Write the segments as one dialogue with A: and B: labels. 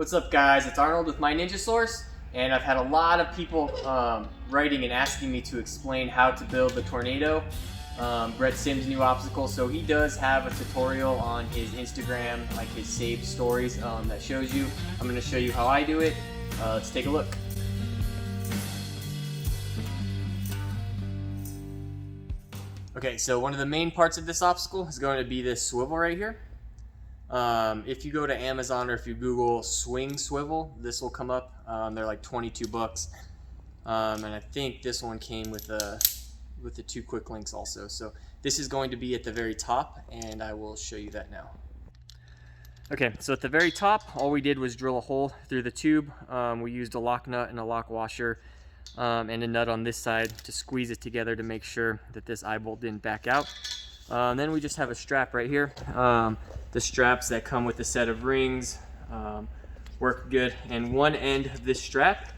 A: What's up, guys? It's Arnold with my NinjaForce, and I've had a lot of people writing and asking me to explain how to build the Tornado, Brett Sims' new obstacle. So he does have a tutorial on his Instagram, like his saved stories, that shows you. I'm going to show you how I do it. Let's take a look. Okay, so one of the main parts of this obstacle is going to be this swivel right here. If you go to Amazon or if you Google swing swivel, this will come up. They're like 22 bucks. And I think this one came with the 2 quick links also. So this is going to be at the very top, and I will show you that now. Okay, so at the very top, all we did was drill a hole through the tube. We used a lock nut and a lock washer and a nut on this side to squeeze it together to make sure that this eye bolt didn't back out. Then we just have a strap right here. The straps that come with a set of rings work good, and one end of this strap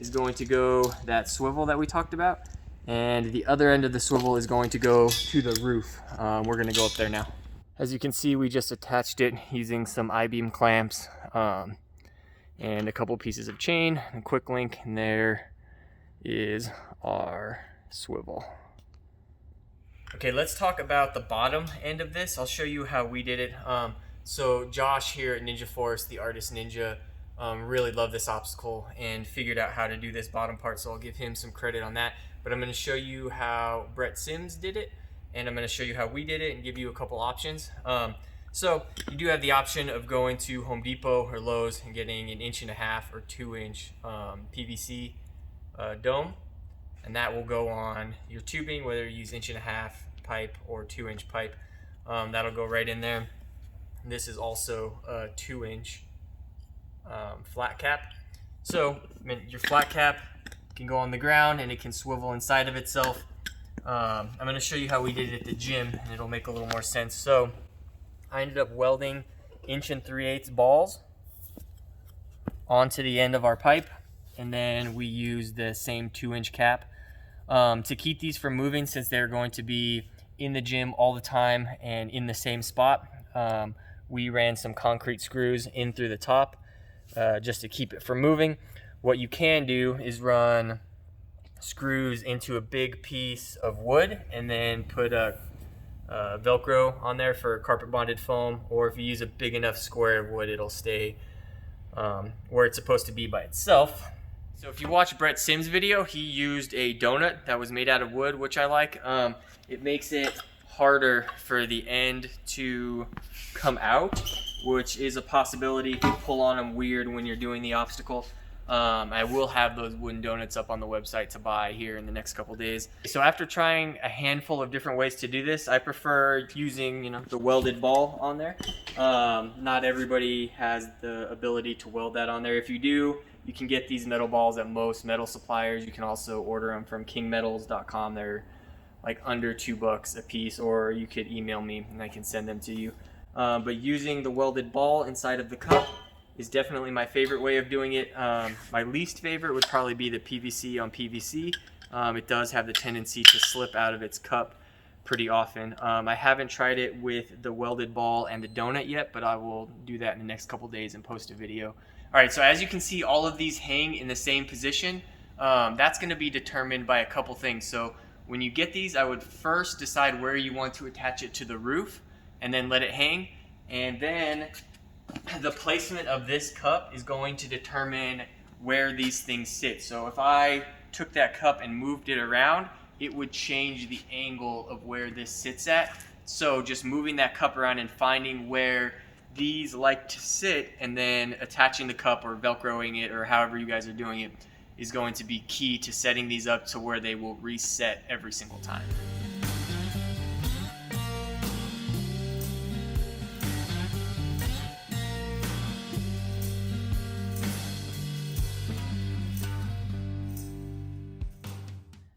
A: is going to go that swivel that we talked about, and the other end of the swivel is going to go to the roof. We're going to go up there now. As you can see, we just attached it using some I-beam clamps and a couple pieces of chain and quick link, and there is our swivel. Okay, let's talk about the bottom end of this. I'll show you how we did it. So Josh here at NinjaForce, the artist ninja, really loved this obstacle and figured out how to do this bottom part, so I'll give him some credit on that. But I'm going to show you how Brett Sims did it, and I'm going to show you how we did it and give you a couple options. So you do have the option of going to Home Depot or Lowe's and getting an 1.5 or 2-inch PVC dome. And that will go on your tubing, whether you use 1.5 pipe or 2-inch pipe. That'll go right in there. And this is also a 2-inch flat cap. So your flat cap can go on the ground and it can swivel inside of itself. I'm going to show you how we did it at the gym, and it'll make a little more sense. So I ended up welding 1 3/8 balls onto the end of our pipe, and then we used the same 2-inch cap. To keep these from moving, since they're going to be in the gym all the time and in the same spot, we ran some concrete screws in through the top just to keep it from moving. What you can do is run screws into a big piece of wood and then put a Velcro on there for carpet bonded foam, or if you use a big enough square of wood, it'll stay where it's supposed to be by itself. So if you watch Brett Sims' video, he used a donut that was made out of wood, which I like. It makes it harder for the end to come out, which is a possibility if you pull on them weird when you're doing the obstacle. I will have those wooden donuts up on the website to buy here in the next couple days. So after trying a handful of different ways to do this, I prefer using, the welded ball on there. Not everybody has the ability to weld that on there. If you do, you can get these metal balls at most metal suppliers. You can also order them from kingmetals.com. They're like under $2 a piece, or you could email me and I can send them to you. But using the welded ball inside of the cup is definitely my favorite way of doing it. My least favorite would probably be the PVC on PVC. It does have the tendency to slip out of its cup pretty often. I haven't tried it with the welded ball and the donut yet, but I will do that in the next couple days and post a video. All right, so as you can see, all of these hang in the same position. That's going to be determined by a couple things. So when you get these, I would first decide where you want to attach it to the roof and then let it hang. And then the placement of this cup is going to determine where these things sit. So if I took that cup and moved it around, it would change the angle of where this sits at. So just moving that cup around and finding where these like to sit and then attaching the cup or Velcroing it or however you guys are doing it is going to be key to setting these up to where they will reset every single time.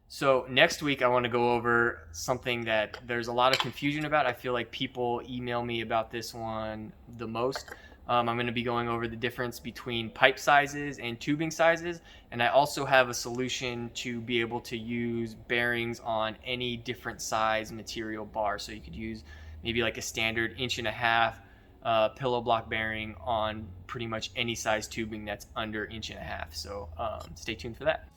A: So next week I want to go over something that there's a lot of confusion about. I feel like people email me about this one the most. I'm going to be going over the difference between pipe sizes and tubing sizes, and I also have a solution to be able to use bearings on any different size material bar. So you could use maybe like a standard 1.5 pillow block bearing on pretty much any size tubing that's under 1.5 inches. So stay tuned for that.